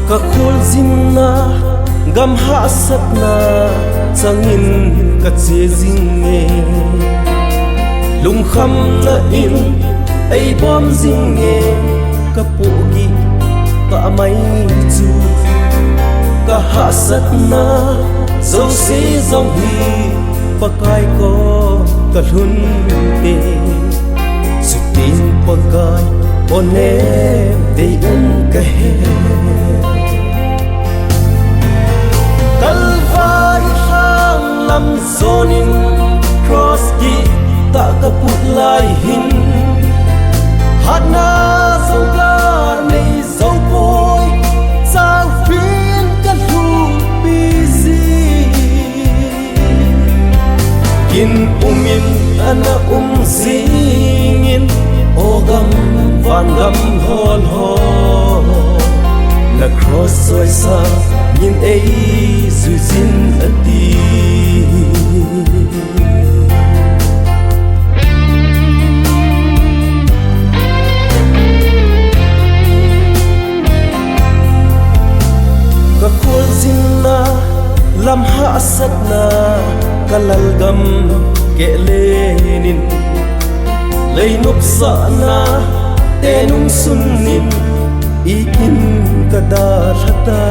ka khul zin na gam ha sat na changin ka che jing nge lung kham na in ai bom jing nge ka pu gi ka mai chu ka ha sat na zo si zong hi pakai ko ka hun te su tin pakai one de ka he Kalvari sang lam zonin cross gi ta ka put lai hin hat na zo la nei zo boy sang fin ka lu busy kin umin ana zingin ogam van gam hon hon la cross soi sa nhìn ấy dù xin ân đi ka khul zin na lam ha sat na kalal gam ke lenin lei nup sa na tenung sunnin ikin kada rata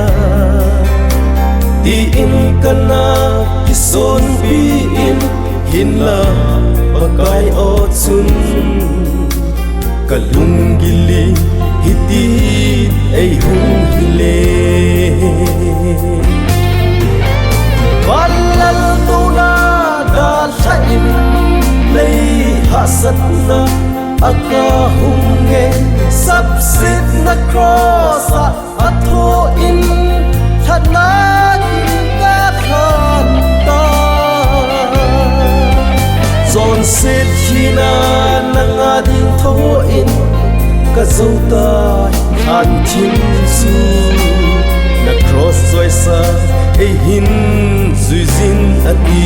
di in kana kison bi in hinla pakai otsun kalung gili hiti ay hung hile walal tuna dal sain lay hasat na aka hunge subsit na cross atho in thana ka khan ta zon sit hina nanga ding tho in ka zota khan chin su na cross soi sa e hin zuizin ati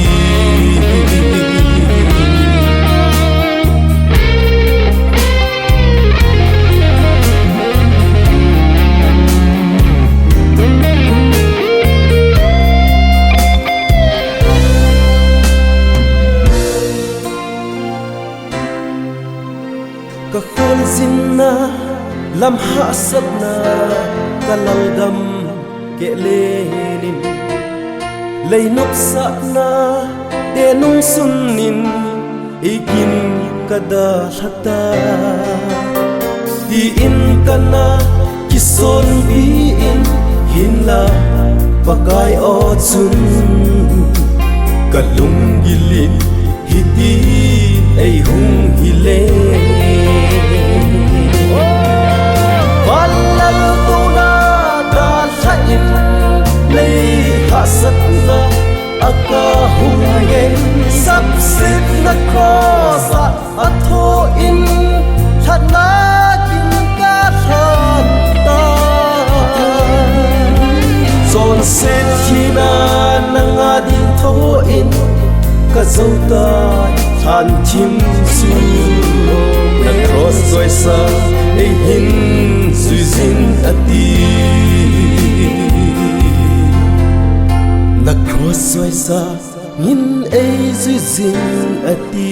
ka khul zin na lam ha sat na kalal gam ke lenin lei nop sa na te nung sunnin ikin kada hata di in kana kison bi in hinla pakai otsun kalung gilin hiti ay hung hile walal tuna dal sain lay hasat na aka hunge subsit na cross atho in thana kin ka than ta zon set hina nanga ding tho in ka zota than chim su na cross soi sa e hin zuizin ati na cross soi sa nhìn ấy zuizin ati